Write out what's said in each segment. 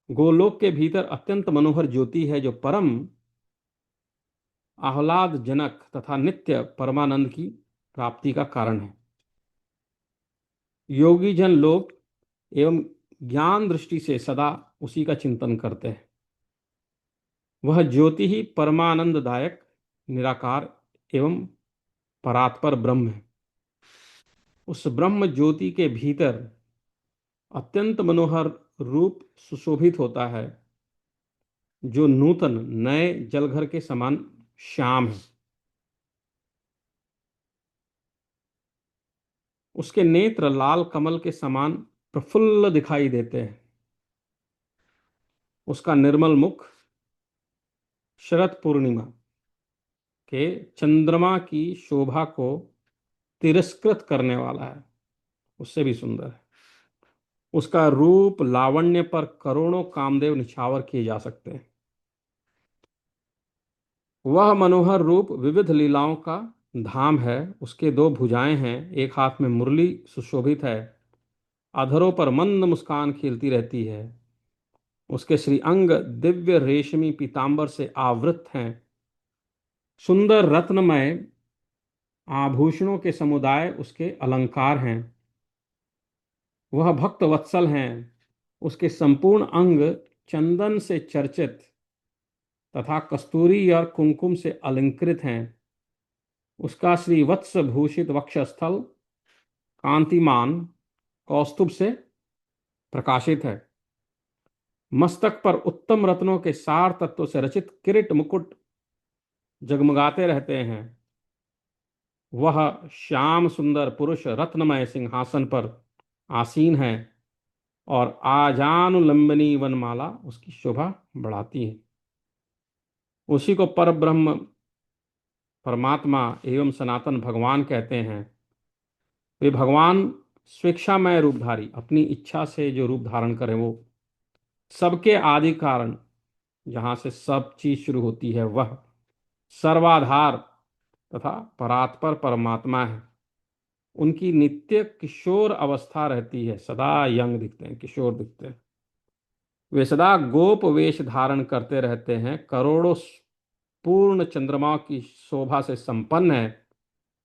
गोलोक के भीतर अत्यंत मनोहर ज्योति है जो परम आह्लादजनक तथा नित्य परमानंद की प्राप्ति का कारण है। योगी जन लोग एवं ज्ञान दृष्टि से सदा उसी का चिंतन करते हैं। वह ज्योति ही परमानंददायक निराकार एवं परात्पर ब्रह्म है। उस ब्रह्म ज्योति के भीतर अत्यंत मनोहर रूप सुशोभित होता है जो नूतन नए जलघर के समान श्याम है। उसके नेत्र लाल कमल के समान प्रफुल्ल दिखाई देते हैं। उसका निर्मल मुख शरद पूर्णिमा के चंद्रमा की शोभा को तिरस्कृत करने वाला है, उससे भी सुंदर है। उसका रूप लावण्य पर करोड़ों कामदेव निछावर किए जा सकते हैं। वह मनोहर रूप विविध लीलाओं का धाम है। उसके दो भुजाएं हैं, एक हाथ में मुरली सुशोभित है, अधरों पर मंद मुस्कान खिलती रहती है। उसके श्री अंग दिव्य रेशमी पीतांबर से आवृत हैं। सुंदर रत्नमय आभूषणों के समुदाय उसके अलंकार हैं। वह भक्त वत्सल हैं। उसके संपूर्ण अंग चंदन से चर्चित तथा कस्तूरी और कुमकुम से अलंकृत हैं। उसका श्री वत्स भूषित वक्षस्थल कांतिमान कौस्तुभ से प्रकाशित है। मस्तक पर उत्तम रत्नों के सार तत्व से रचित किरीट मुकुट जगमगाते रहते हैं। वह श्याम सुंदर पुरुष रत्नमय सिंहासन पर आसीन है और आजानुलंबनी वनमाला उसकी शोभा बढ़ाती है। उसी को पर ब्रह्म परमात्मा एवं सनातन भगवान कहते हैं। वे भगवान स्वेच्छामय रूपधारी, अपनी इच्छा से जो रूप धारण करें, वो सबके आदि कारण, जहाँ से सब चीज शुरू होती है, वह सर्वाधार तथा परात्पर परमात्मा है। उनकी नित्य किशोर अवस्था रहती है, सदा यंग दिखते हैं, किशोर दिखते हैं। वे सदा गोप वेश धारण करते रहते हैं, करोड़ों पूर्ण चंद्रमा की शोभा से संपन्न है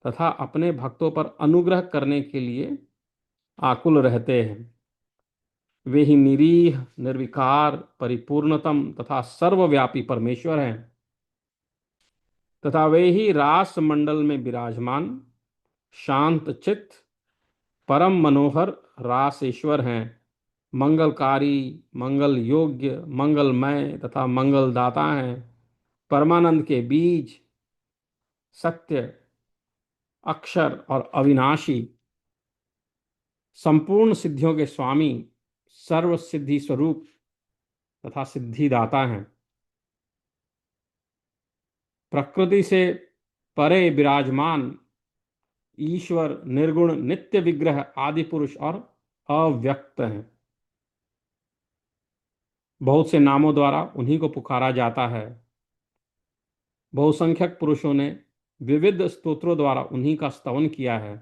तथा अपने भक्तों पर अनुग्रह करने के लिए आकुल रहते हैं। वे ही निरीह निर्विकार परिपूर्णतम तथा सर्वव्यापी परमेश्वर हैं तथा वे ही रास मंडल में विराजमान शांत चित्त परम मनोहर रासेश्वर हैं। मंगलकारी, मंगल योग्य, मंगलमय तथा मंगलदाता हैं। परमानंद के बीज, सत्य, अक्षर और अविनाशी, संपूर्ण सिद्धियों के स्वामी, सर्व सिद्धि स्वरूप तथा सिद्धिदाता हैं। प्रकृति से परे विराजमान ईश्वर निर्गुण नित्य विग्रह आदि पुरुष और अव्यक्त हैं। बहुत से नामों द्वारा उन्हीं को पुकारा जाता है। बहुसंख्यक पुरुषों ने विविध स्तोत्रों द्वारा उन्हीं का स्तवन किया है।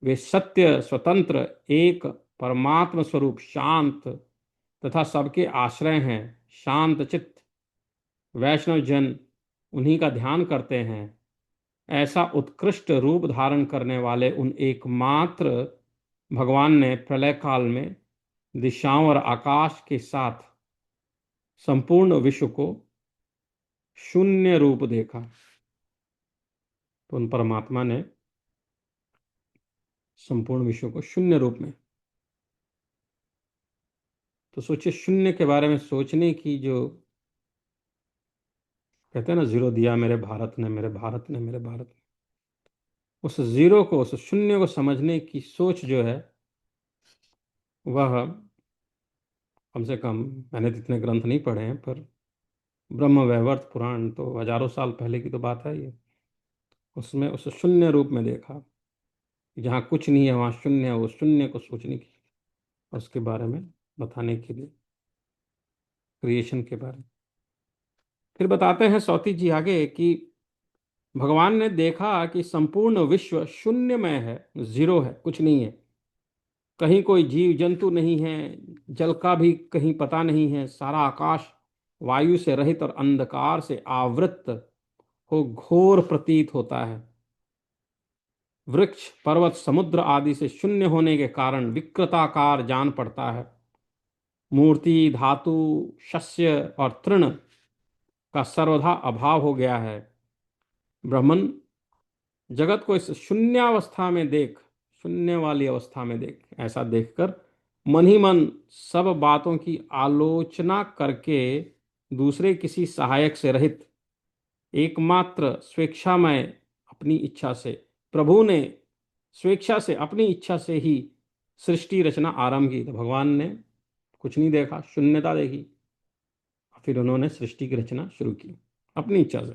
वे सत्य, स्वतंत्र, एक परमात्म स्वरूप, शांत तथा सबके आश्रय हैं। शांत चित्त वैष्णव जन उन्हीं का ध्यान करते हैं। ऐसा उत्कृष्ट रूप धारण करने वाले उन एकमात्र भगवान ने प्रलय काल में दिशाओं और आकाश के साथ संपूर्ण विश्व को शून्य रूप देखा। तो उन परमात्मा ने संपूर्ण विश्व को शून्य रूप में, तो सोचिए, शून्य के बारे में सोचने की, जो कहते हैं ना, जीरो दिया मेरे भारत ने, मेरे भारत ने, मेरे भारत ने, उस जीरो को, उस शून्य को समझने की सोच जो है, वह कम से कम, मैंने तो इतने ग्रंथ नहीं पढ़े हैं, पर ब्रह्म वैवर्त पुराण तो हजारों साल पहले की तो बात है ये। उसमें उस शून्य रूप में देखा, जहाँ कुछ नहीं है वहाँ शून्य है। वो शून्य को सोचने की और उसके बारे में बताने के लिए, क्रिएशन के बारे में। फिर बताते हैं सौती जी आगे कि भगवान ने देखा कि संपूर्ण विश्व शून्यमय है, जीरो है, कुछ नहीं है। कहीं कोई जीव जंतु नहीं है, जल का भी कहीं पता नहीं है। सारा आकाश वायु से रहित और अंधकार से आवृत हो घोर प्रतीत होता है। वृक्ष पर्वत समुद्र आदि से शून्य होने के कारण विकृताकार जान पड़ता है। मूर्ति धातु शस्य और तृण का सर्वथा अभाव हो गया है। ब्राह्मण, जगत को इस शून्यावस्था में देख, शून्य वाली अवस्था में देख। ऐसा देखकर मन ही मन सब बातों की आलोचना करके दूसरे किसी सहायक से रहित एकमात्र स्वेच्छामय अपनी इच्छा से, प्रभु ने स्वेच्छा से अपनी इच्छा से ही सृष्टि रचना आरंभ की। तो भगवान ने कुछ नहीं देखा, शून्यता देखी, फिर उन्होंने सृष्टि की रचना शुरू की अपनी इच्छा से।